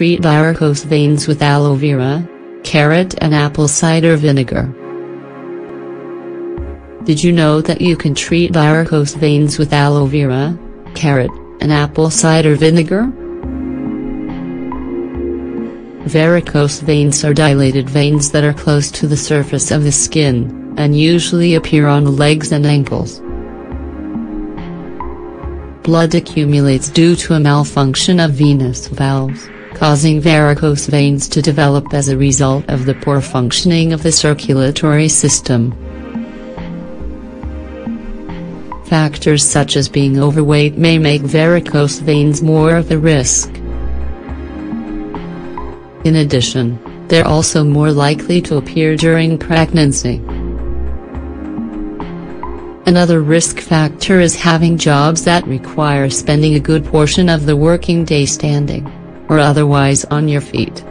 treat varicose veins with aloe vera, carrot and apple cider vinegar. Did you know that you can treat varicose veins with aloe vera, carrot, and apple cider vinegar? Varicose veins are dilated veins that are close to the surface of the skin, and usually appear on the legs and ankles. Blood accumulates due to a malfunction of venous valves, causing varicose veins to develop as a result of the poor functioning of the circulatory system. Factors such as being overweight may make varicose veins more of a risk. In addition, they're also more likely to appear during pregnancy. Another risk factor is having jobs that require spending a good portion of the working day standing, or otherwise on your feet.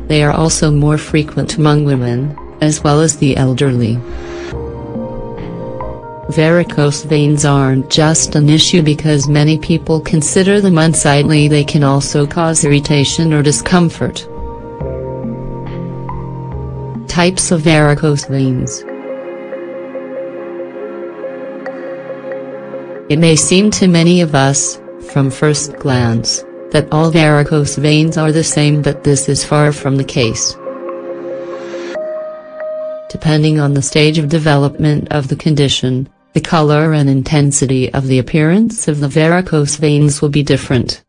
They are also more frequent among women, as well as the elderly. Varicose veins aren't just an issue because many people consider them unsightly, they can also cause irritation or discomfort. Types of varicose veins. It may seem to many of us, from first glance, that all varicose veins are the same, but this is far from the case. Depending on the stage of development of the condition, the color and intensity of the appearance of the varicose veins will be different.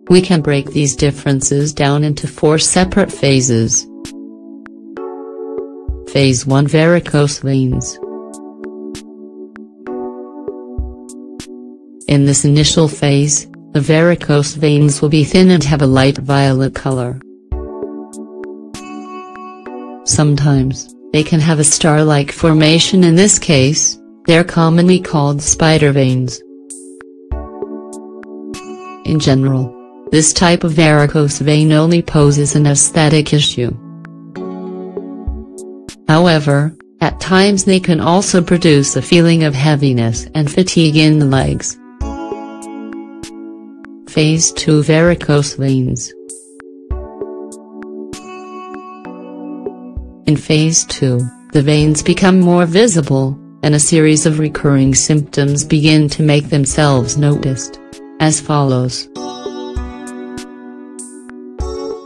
We can break these differences down into 4 separate phases. Phase 1: Varicose veins. In this initial phase, the varicose veins will be thin and have a light violet color. Sometimes, they can have a star-like formation. In this case, they're commonly called spider veins. In general, this type of varicose vein only poses an aesthetic issue. However, at times they can also produce a feeling of heaviness and fatigue in the legs. Phase 2: Varicose veins. In Phase 2, the veins become more visible, and a series of recurring symptoms begin to make themselves noticed, as follows.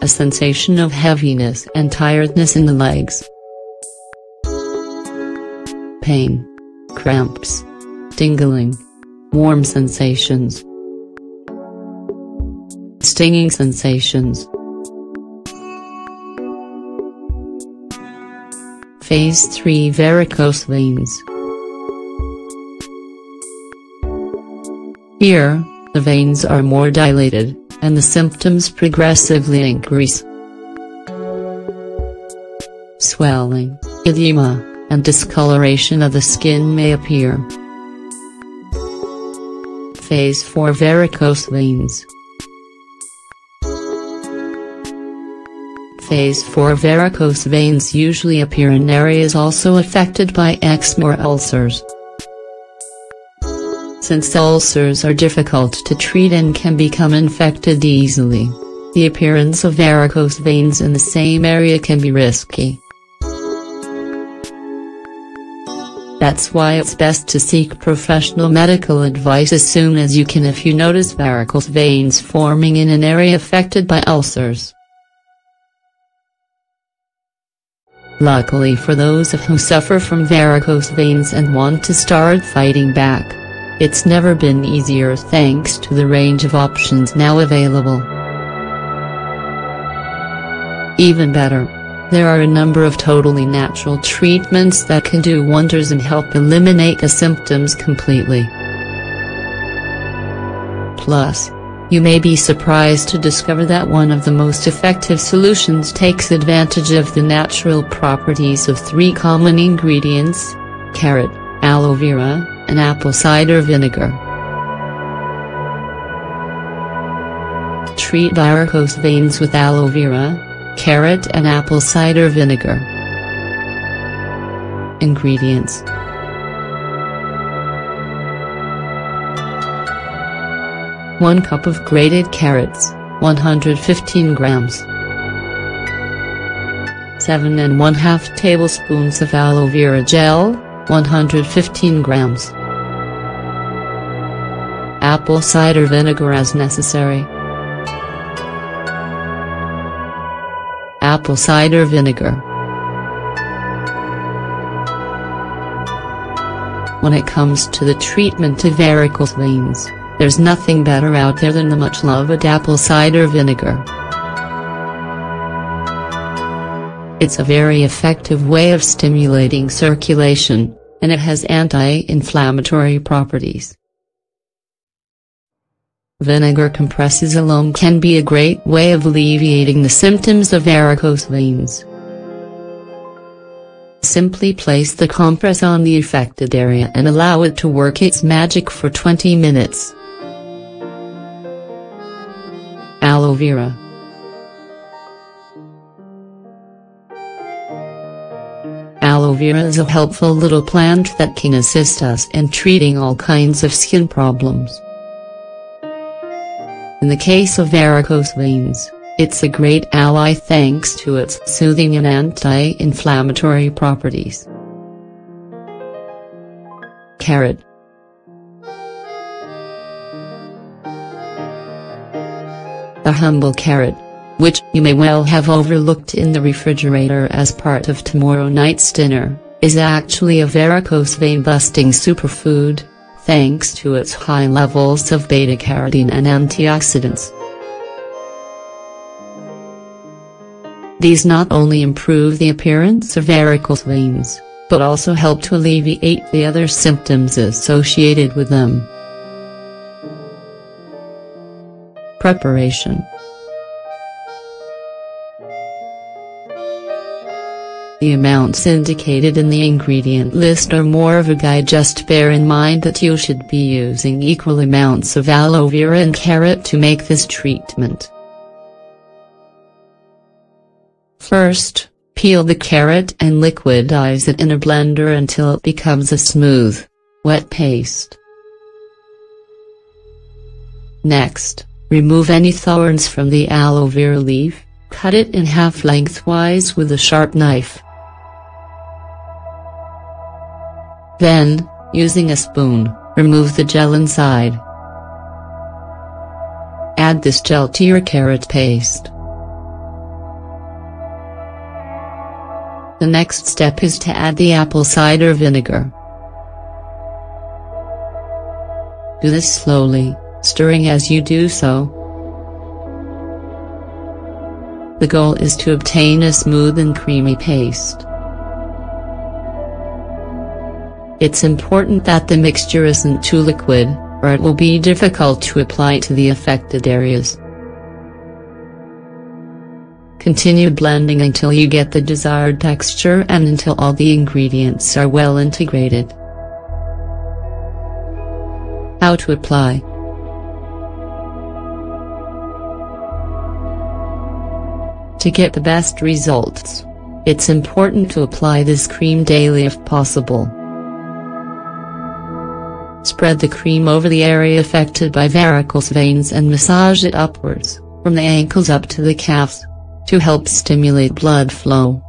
A sensation of heaviness and tiredness in the legs. Pain. Cramps. Tingling. Warm sensations. Stinging sensations. Phase 3: Varicose veins. Here, the veins are more dilated, and the symptoms progressively increase. Swelling, edema, and discoloration of the skin may appear. Phase 4: Varicose veins. Phase 4: Varicose veins usually appear in areas also affected by eczema or ulcers. Since ulcers are difficult to treat and can become infected easily, the appearance of varicose veins in the same area can be risky. That's why it's best to seek professional medical advice as soon as you can if you notice varicose veins forming in an area affected by ulcers. Luckily for those who suffer from varicose veins and want to start fighting back, it's never been easier thanks to the range of options now available. Even better, there are a number of totally natural treatments that can do wonders and help eliminate the symptoms completely. Plus, you may be surprised to discover that one of the most effective solutions takes advantage of the natural properties of 3 common ingredients: carrot, aloe vera, and apple cider vinegar. Treat varicose veins with aloe vera, carrot and apple cider vinegar. Ingredients: 1 cup of grated carrots, 115 grams. 7 1/2 tablespoons of aloe vera gel, 115 grams. Apple cider vinegar as necessary. Apple cider vinegar. When it comes to the treatment of varicose veins, there's nothing better out there than the much-loved apple cider vinegar. It's a very effective way of stimulating circulation, and it has anti-inflammatory properties. Vinegar compresses alone can be a great way of alleviating the symptoms of varicose veins. Simply place the compress on the affected area and allow it to work its magic for 20 minutes. Aloe vera. Aloe vera is a helpful little plant that can assist us in treating all kinds of skin problems. In the case of varicose veins, it's a great ally thanks to its soothing and anti-inflammatory properties. Carrot. The humble carrot, which you may well have overlooked in the refrigerator as part of tomorrow night's dinner, is actually a varicose vein busting superfood, thanks to its high levels of beta-carotene and antioxidants. These not only improve the appearance of varicose veins, but also help to alleviate the other symptoms associated with them. Preparation. The amounts indicated in the ingredient list are more of a guide. Just bear in mind that you should be using equal amounts of aloe vera and carrot to make this treatment. First, peel the carrot and liquidize it in a blender until it becomes a smooth, wet paste. Next, remove any thorns from the aloe vera leaf, cut it in half lengthwise with a sharp knife. Then, using a spoon, remove the gel inside. Add this gel to your carrot paste. The next step is to add the apple cider vinegar. Do this slowly, stirring as you do so. The goal is to obtain a smooth and creamy paste. It's important that the mixture isn't too liquid, or it will be difficult to apply to the affected areas. Continue blending until you get the desired texture and until all the ingredients are well integrated. How to apply. To get the best results, it's important to apply this cream daily if possible. Spread the cream over the area affected by varicose veins and massage it upwards, from the ankles up to the calves, to help stimulate blood flow.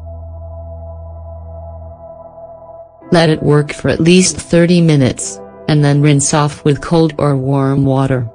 Let it work for at least 30 minutes, and then rinse off with cold or warm water.